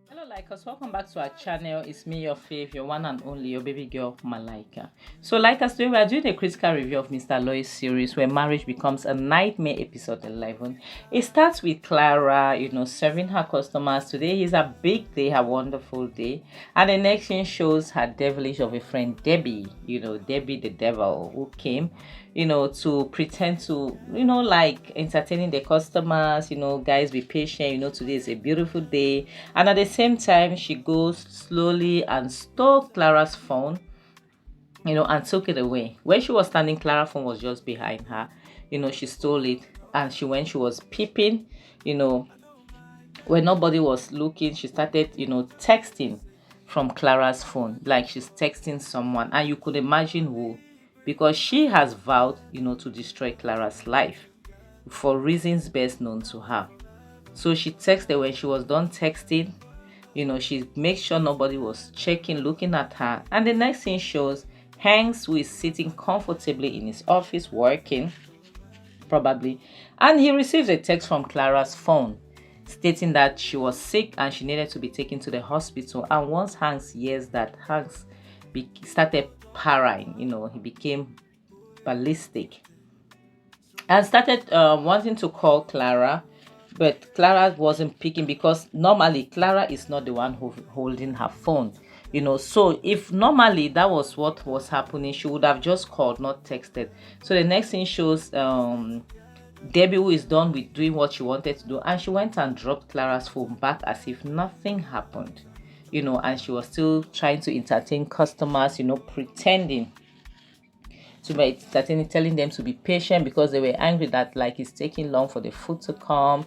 Hello, likers. Welcome back to our channel. It's me, your fave, your one and only, your baby girl, Malaika. So, likers, today we are doing a critical review of Mr. Aloy's series where marriage becomes a nightmare, episode 11. It starts with Clara, serving her customers. Today is a big day, a wonderful day. And the next thing shows her devilish of a friend, Debbie, Debbie the devil, who came to pretend to, like entertaining the customers, guys, be patient, today is a beautiful day. And at the same time, she goes slowly and stole Clara's phone, and took it away. When she was standing, Clara's phone was just behind her, she stole it. And when she was peeping, when nobody was looking, she started, texting from Clara's phone, like she's texting someone, and you could imagine who, because she has vowed, to destroy Clara's life for reasons best known to her. So she texted. When she was done texting, she makes sure nobody was checking, looking at her. And the next thing shows Hanks, who is sitting comfortably in his office working, probably, and he receives a text from Clara's phone stating that she was sick and she needed to be taken to the hospital. And once Hanks hears that, Hanks started parrying, he became ballistic and started wanting to call Clara, but Clara wasn't picking, because normally Clara is not the one holding her phone. So if normally that was what was happening, she would have just called, not texted. So the next thing shows Debbie, who is done with doing what she wanted to do, and she went and dropped Clara's phone back as if nothing happened, and she was still trying to entertain customers, pretending to be entertaining, telling them to be patient because they were angry that like it's taking long for the food to come,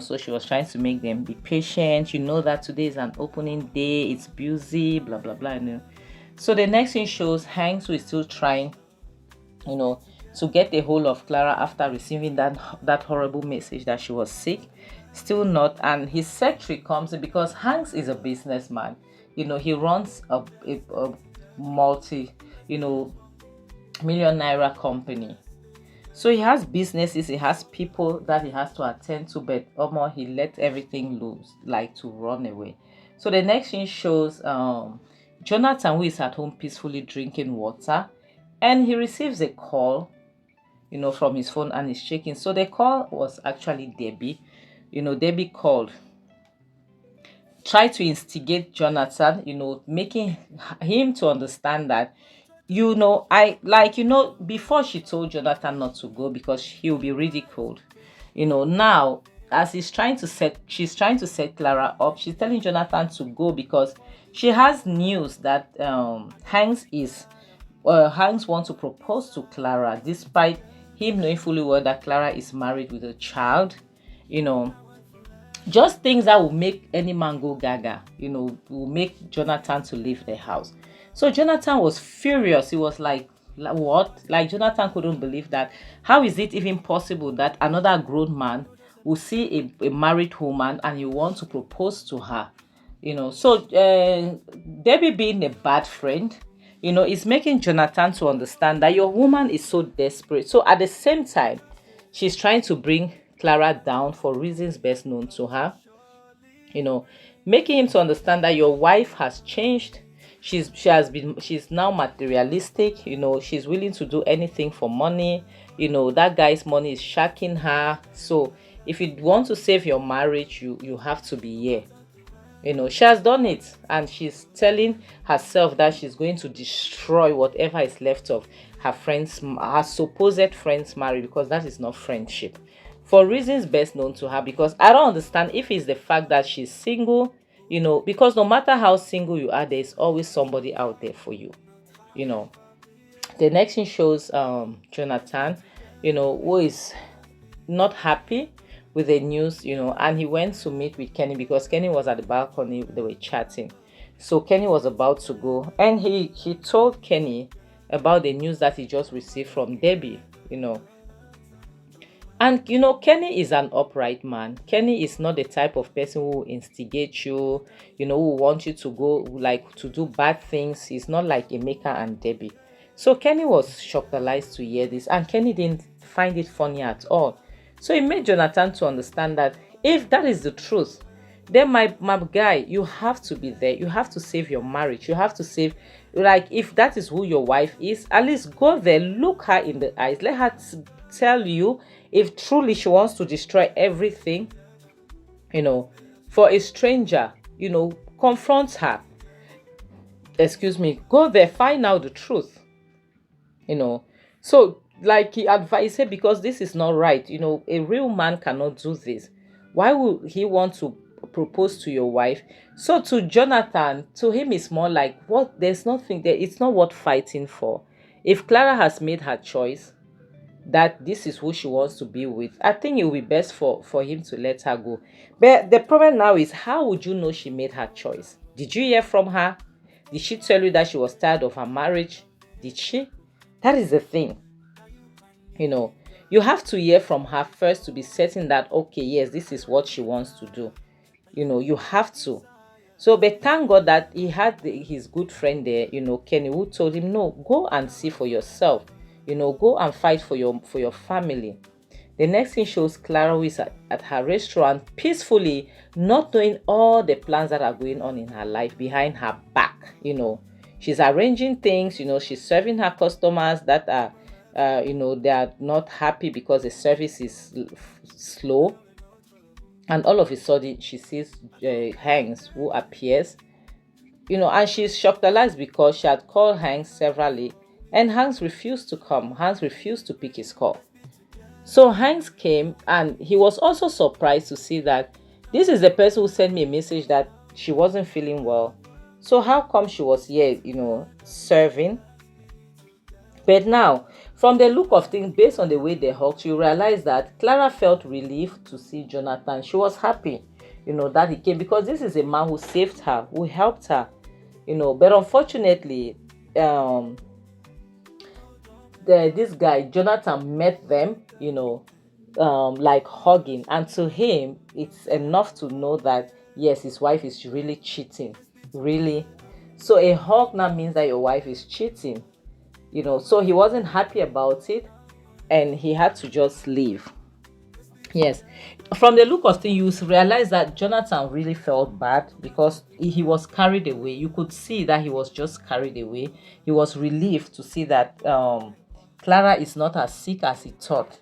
so she was trying to make them be patient, that today is an opening day, it's busy, blah blah blah. So the next thing shows Hanks, who is still trying, to get a hold of Clara after receiving that horrible message that she was sick, still not. And his secretary comes in, because Hanks is a businessman, he runs a multi million naira company. So he has businesses, he has people that he has to attend to, but he let everything loose, like to run away. So the next thing shows Jonathan, who is at home peacefully drinking water, and he receives a call, from his phone, and he's shaking. So the call was actually Debbie. Debbie called, tried to instigate Jonathan, making him to understand that, before she told Jonathan not to go because he'll be ridiculed. Now, as she's trying to set Clara up, she's telling Jonathan to go because she has news that Hanks wants to propose to Clara, despite him knowing fully well that Clara is married with a child. Just things that will make any man go gaga, will make Jonathan to leave the house. So Jonathan was furious. He was like, what? Like, Jonathan couldn't believe that. How is it even possible that another grown man will see a married woman and you want to propose to her? So Debbie, being a bad friend, is making Jonathan to understand that your woman is so desperate. So at the same time, she's trying to bring Clara down for reasons best known to her, making him to understand that your wife has changed. She's now materialistic, she's willing to do anything for money. That guy's money is shacking her. So if you want to save your marriage, you have to be here. She has done it, and she's telling herself that she's going to destroy whatever is left of her supposed friends' marriage, because that is not friendship, for reasons best known to her. Because I don't understand if it's the fact that she's single, because no matter how single you are, there's always somebody out there for you. The next thing shows Jonathan, who is not happy with the news, and he went to meet with Kenny because Kenny was at the balcony, they were chatting. So Kenny was about to go, and he told Kenny about the news that he just received from Debbie. And Kenny is an upright man. Kenny is not the type of person who will instigate you, who want you to go, like, to do bad things. He's not like Emeka and Debbie. So Kenny was shocked to hear this, and Kenny didn't find it funny at all. So it made Jonathan to understand that if that is the truth, then my guy, you have to be there. You have to save your marriage. You have to save, like, if that is who your wife is, at least go there, look her in the eyes, let her tell you if truly she wants to destroy everything, you know, for a stranger, confront her. Excuse me, go there, find out the truth, you know. So, like he advised, because this is not right, a real man cannot do this. Why would he want to propose to your wife? So to Jonathan, to him, it's more like, what, there's nothing there, it's not worth fighting for. If Clara has made her choice that this is who she wants to be with, I think it will be best for him to let her go. But the problem now is, how would you know she made her choice? Did you hear from her? Did she tell you that she was tired of her marriage? Did she? That is the thing. You have to hear from her first to be certain that, okay, yes, this is what she wants to do. You have to. So, but thank God that he had his good friend there, Kenny, who told him, no, go and see for yourself. Go and fight for your family. The next thing shows Clara, who is at her restaurant peacefully, not knowing all the plans that are going on in her life behind her back. She's arranging things, she's serving her customers that are, they are not happy because the service is slow. And all of a sudden, she sees Hanks, who appears, and she's shocked because she had called Hanks severally, and Hanks refused to come. Hanks refused to pick his call. So Hanks came, and he was also surprised to see that this is the person who sent me a message that she wasn't feeling well. So how come she was here, serving? But now, from the look of things, based on the way they hugged, you realize that Clara felt relieved to see Jonathan. She was happy, that he came, because this is a man who saved her, who helped her, But unfortunately, this guy, Jonathan, met them, like hugging. And to him, it's enough to know that, yes, his wife is really cheating. Really. So a hug now means that your wife is cheating. So he wasn't happy about it, and he had to just leave. Yes, from the look of things, you realize that Jonathan really felt bad because he was carried away. You could see that he was just carried away. He was relieved to see that Clara is not as sick as he thought.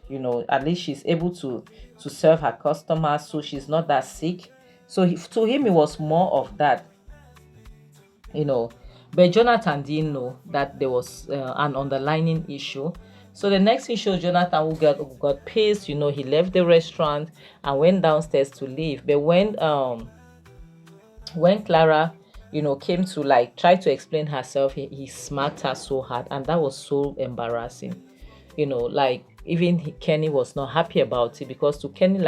At least she's able to serve her customers, so she's not that sick. So to him, it was more of that. But Jonathan didn't know that there was an underlying issue. So the next thing shows Jonathan, who got pissed. He left the restaurant and went downstairs to leave. But when Clara, came to try to explain herself, he smacked her so hard, and that was so embarrassing. Even Kenny was not happy about it, because to Kenny,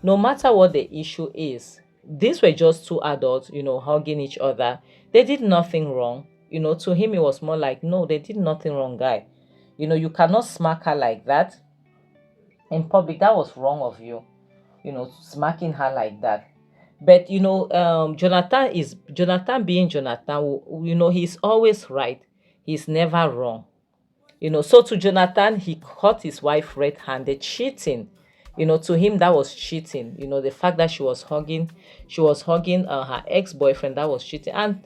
no matter what the issue is, these were just two adults, hugging each other. They did nothing wrong. To him, it was more like, no, they did nothing wrong, guy. You cannot smack her like that in public. That was wrong of you, smacking her like that. But, Jonathan being Jonathan, he's always right. He's never wrong. So to Jonathan, he caught his wife red-handed cheating. To him, that was cheating. The fact that she was hugging her ex-boyfriend, that was cheating. And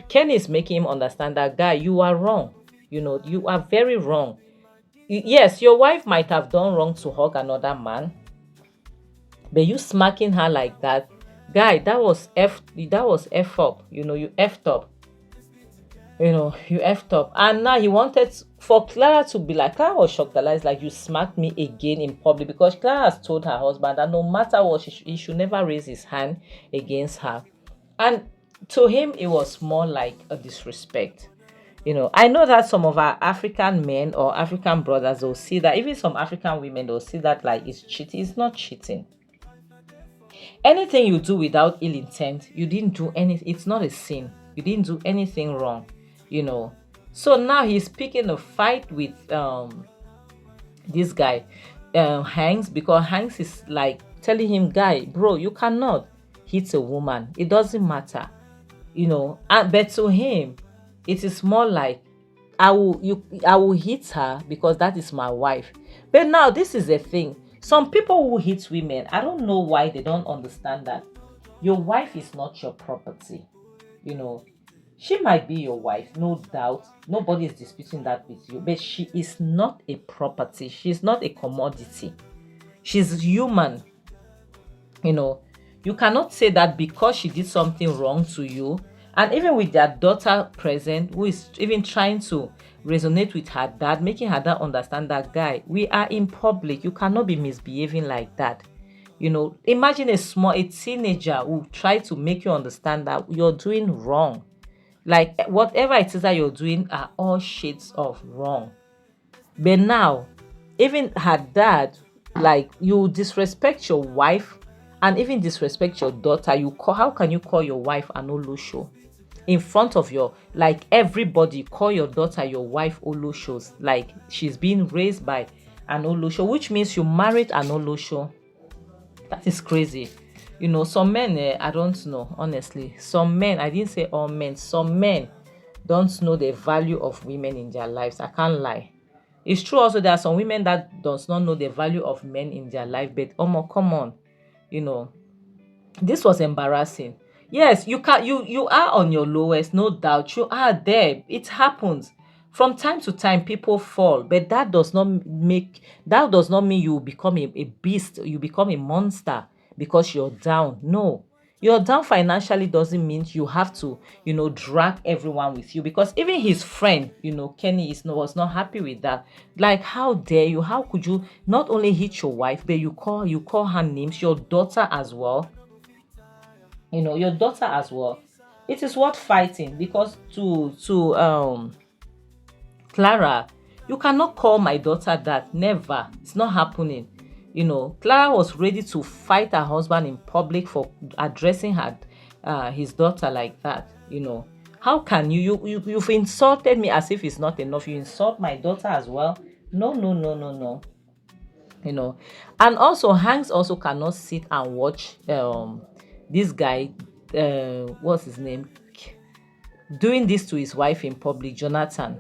Kenny is making him understand that, guy, you are wrong. You are very wrong. Yes, your wife might have done wrong to hug another man, but you smacking her like that, guy, that was F up. You effed up. You effed up. And now he wanted for Clara to be like, Clara was shocked, like, you smacked me again in public, because Clara has told her husband that no matter what, he should never raise his hand against her. And to him, it was more like a disrespect. I know that some of our African men or African brothers will see that, even some African women, they'll see that like it's cheating. It's not cheating. Anything you do without ill intent, you didn't do anything. It's not a sin. You didn't do anything wrong. So now he's picking a fight with this guy, Hanks, because Hanks is like telling him, guy, bro, you cannot hit a woman. It doesn't matter, but to him, it is more like, I will hit her because that is my wife. But now this is a thing. Some people who hit women, I don't know why they don't understand that your wife is not your property. You know, she might be your wife, no doubt. Nobody is disputing that with you, but she is not a property. She's not a commodity. She's human. You know, you cannot say that because she did something wrong to you, and even with their daughter present, who is even trying to resonate with her dad, making her dad understand that, guy, we are in public, you cannot be misbehaving like that. You know, imagine a teenager who try to make you understand that you're doing wrong. Like whatever it is that you're doing are all shades of wrong. But now, even her dad, like, you disrespect your wife and even disrespect your daughter. How can you call your wife an olosho in front of your, like, everybody? Call your daughter, your wife, oloshos, like she's being raised by an olosho, which means you married an olosho. That is crazy. You know, some men, I don't know, honestly. Some men, I didn't say all men, some men don't know the value of women in their lives. I can't lie. It's true also there are some women that does not know the value of men in their life, but come on, you know, this was embarrassing. Yes, you are on your lowest, no doubt. You are there. It happens. From time to time, people fall, but that does not mean you become a beast, you become a monster because you're down. No. You're down financially doesn't mean you have to, drag everyone with you, because even his friend, Kenny was not happy with that. Like, how dare you? How could you not only hit your wife, but you call her names, your daughter as well? Your daughter as well. It is worth fighting, because to Clara, you cannot call my daughter that. Never. It's not happening. Clara was ready to fight her husband in public for addressing his daughter like that. How can you've insulted me as if it's not enough. You insult my daughter as well. No, no, no, no, no. And also Hanks also cannot sit and watch this guy, what's his name, doing this to his wife in public, Jonathan.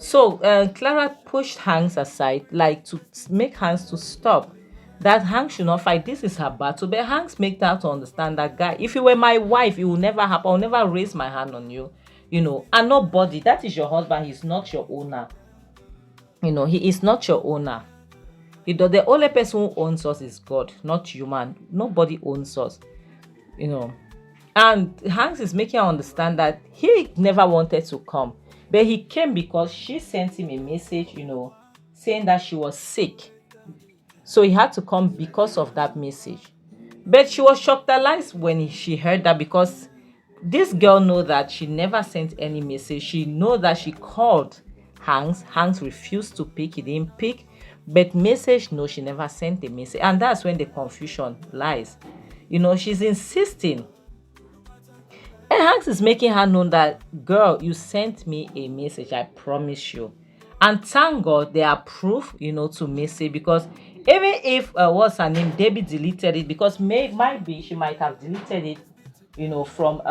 So Clara pushed Hanks aside, like, to make Hanks to stop. That Hanks should not fight. This is her battle. But Hanks make that to understand that, guy, if you were my wife, it will never happen. I'll never raise my hand on you. And nobody. That is your husband. He's not your owner. He is not your owner. The only person who owns us is God, not human. Nobody owns us. And Hanks is making her understand that he never wanted to come. But he came because she sent him a message, saying that she was sick. So he had to come because of that message. But she was shocked when she heard that, because this girl knows that she never sent any message. She knows that she called Hanks. Hanks refused to pick. He didn't pick. But message, no, she never sent a message. And that's when the confusion lies. She's insisting. And Hanks is making her know that, girl, you sent me a message, I promise you. And thank God there are proof, to message, because even if, what's her name, Debbie deleted it, because might be she might have deleted it, from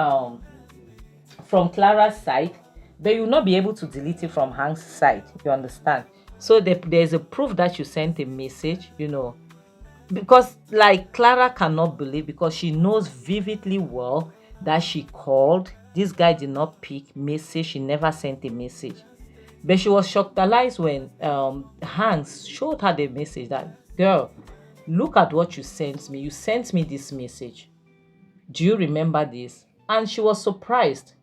Clara's side, but you'll not be able to delete it from Hank's side, you understand? So there's a proof that you sent a message, because, like, Clara cannot believe, because she knows vividly well that she called. This guy did not pick message. She never sent a message. But she was shocked when Hanks showed her the message that, girl, look at what you sent me. You sent me this message. Do you remember this? And she was surprised.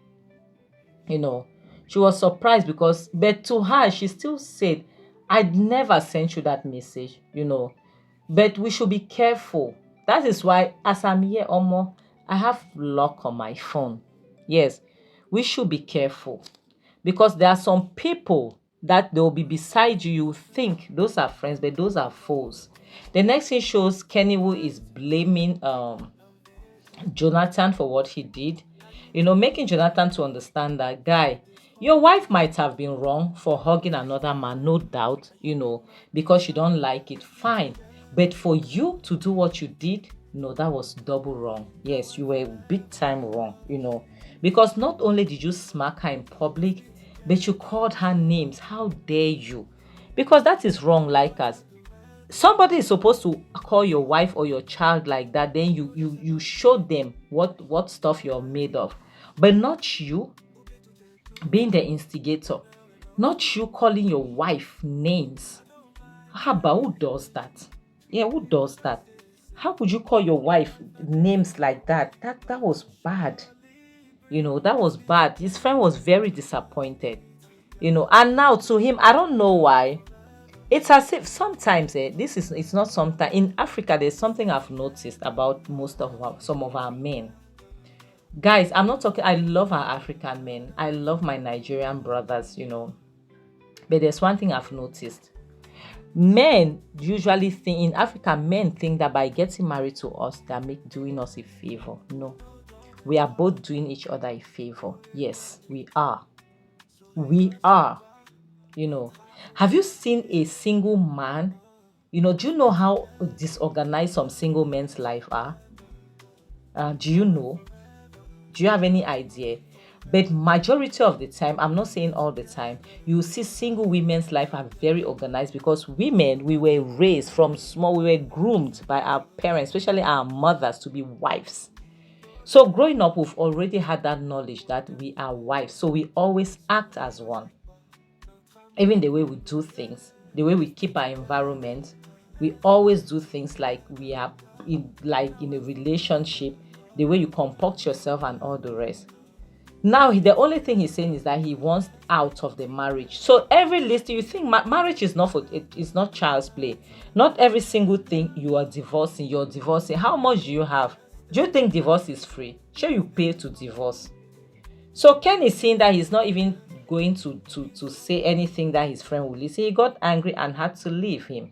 She was surprised because, but to her, she still said, I'd never sent you that message, But we should be careful. That is why, as I'm here, Omo, I have lock on my phone. Yes, we should be careful, because there are some people that they'll be beside you. You think those are friends, but those are foes. The next thing shows Kenny, who is blaming Jonathan for what he did. Making Jonathan to understand that, guy, your wife might have been wrong for hugging another man, no doubt, because you don't like it, fine. But for you to do what you did, no, that was double wrong. Yes, you were big time wrong, because not only did you smack her in public, but you called her names. How dare you? because that is wrong. Like us, somebody is supposed to call your wife or your child like that, then you show them what stuff you're made of, but not you being the instigator, not you calling your wife names. How about who does that? Yeah, who does that? How could you call your wife names like that? That was bad. That was bad. His friend was very disappointed. And now to him, I don't know why. It's as if sometimes this is it's not sometimes in Africa. There's something I've noticed about some of our men. Guys, I'm not talking. I love our African men. I love my Nigerian brothers. But there's one thing I've noticed. Men usually think in Africa, men think that by getting married to us, they're doing us a favor. No, we are both doing each other a favor. Yes, we are. We are. Have you seen a single man? Do you know how disorganized some single men's life are? Do you know? Do you have any idea? But majority of the time, I'm not saying all the time, you see single women's life are very organized, because women, we were raised from small, we were groomed by our parents, especially our mothers, to be wives. So growing up, we've already had that knowledge that we are wives. So we always act as one. Even the way we do things, the way we keep our environment, we always do things like we are in a relationship, the way you comport yourself and all the rest. Now, the only thing he's saying is that he wants out of the marriage. So every list, you think marriage is not it's not child's play. Not every single thing you're divorcing. How much do you have? Do you think divorce is free? Sure, you pay to divorce. So Ken is saying that he's not even going to say anything that his friend will listen. He got angry and had to leave him,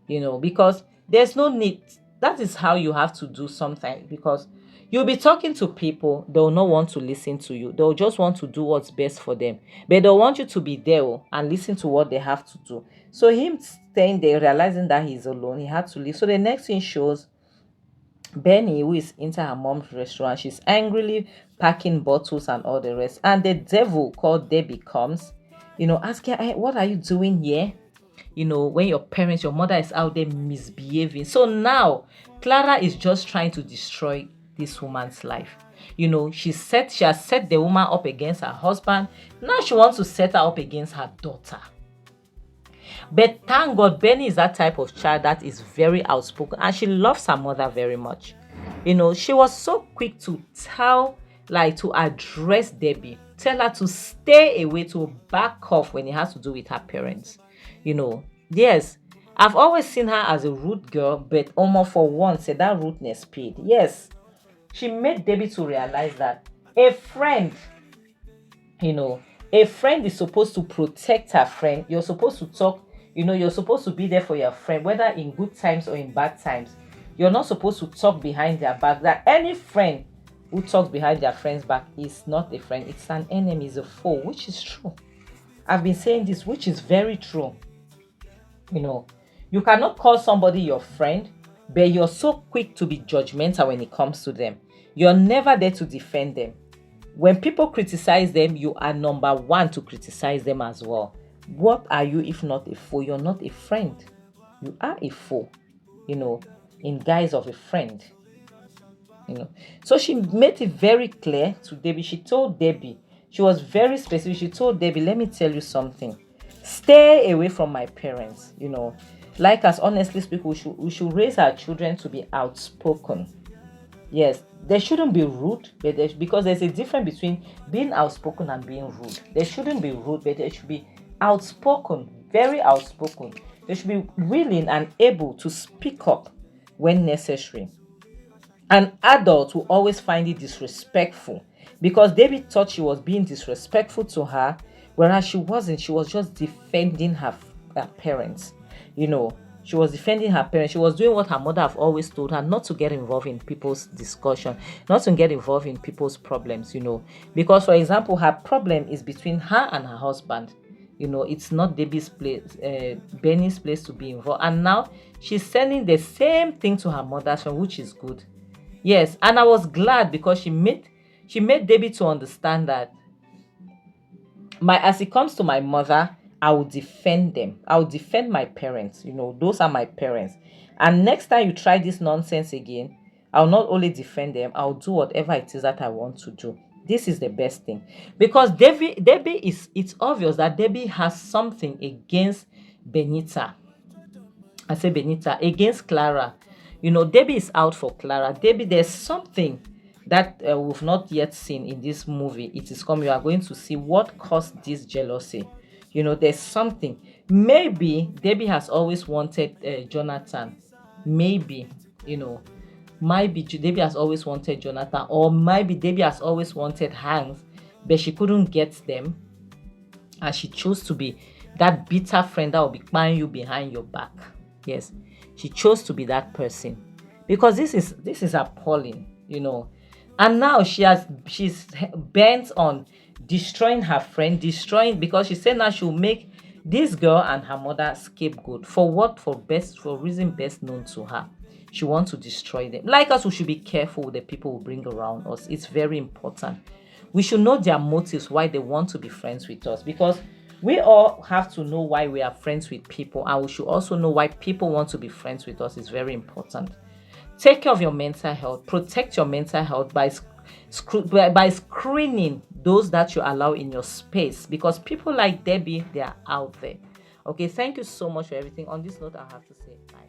because there's no need. That is how you have to do sometimes, because you'll be talking to people, they'll not want to listen to you. They'll just want to do what's best for them. But they'll want you to be there and listen to what they have to do. So him staying there, realizing that he's alone, he had to leave. So the next thing shows Benny, who is into her mom's restaurant. She's angrily packing bottles and all the rest. And the devil called Debbie comes, asking, hey, what are you doing here? When your mother is out there misbehaving. So now Clara is just trying to destroy this woman's life. She has set the woman up against her husband. Now she wants to set her up against her daughter. But thank God, Benny is that type of child that is very outspoken, and she loves her mother very much. She was so quick to to address Debbie, tell her to stay away, to back off when it has to do with her parents. Yes, I've always seen her as a rude girl, but almost for once, said that rudeness paid. Yes, she made Debbie to realize that a friend is supposed to protect her friend. You're supposed to talk, you're supposed to be there for your friend, whether in good times or in bad times. You're not supposed to talk behind their back. That any friend who talks behind their friend's back is not a friend. It's an enemy, it's a foe, which is true. I've been saying this, which is very true. You cannot call somebody your friend, but you're so quick to be judgmental when it comes to them. You're never there to defend them. When people criticize them, you are number one to criticize them as well. What are you if not a foe? You're not a friend. You are a foe, in guise of a friend. So she made it very clear to Debbie. She told Debbie, she was very specific. She told Debbie, let me tell you something. Stay away from my parents. Like us, honestly speaking, we should raise our children to be outspoken. Yes, they shouldn't be rude, because there's a difference between being outspoken and being rude. They shouldn't be rude, but they should be outspoken, very outspoken. They should be willing and able to speak up when necessary. An adult will always find it disrespectful, because David thought she was being disrespectful to her, whereas she wasn't. She was just defending her parents. She was defending her parents. She was doing what her mother have always told her, not to get involved in people's discussion, not to get involved in people's problems, Because, for example, her problem is between her and her husband. It's not Debbie's place, Benny's place to be involved. And now she's sending the same thing to her mother's friend, which is good. Yes, and I was glad, because she made Debbie to understand that as it comes to my mother, I will defend them. I will defend my parents. Those are my parents. And next time you try this nonsense again, I'll not only defend them, I'll do whatever it is that I want to do. This is the best thing. Because it's obvious that Debbie has something against Benita. I say Benita against Clara. Debbie is out for Clara. Debbie, there's something that we've not yet seen in this movie. It is coming. You are going to see what caused this jealousy. There's something. Maybe Debbie has always wanted Jonathan. Maybe, maybe Debbie has always wanted Jonathan, or maybe Debbie has always wanted Hanks, but she couldn't get them, and she chose to be that bitter friend that will be buying you behind your back. Yes, she chose to be that person, because this is appalling. And now she's bent on destroying her friend, because she said now she'll make this girl and her mother scapegoat. For what? For reason best known to her. She wants to destroy them. Like us, we should be careful with the people we bring around us. It's very important. We should know their motives, why they want to be friends with us, because we all have to know why we are friends with people, and we should also know why people want to be friends with us. It's very important. Take care of your mental health. Protect your mental health by screening those that you allow in your space, because people like Debbie, they are out there. Okay, thank you so much for everything. On this note, I have to say bye.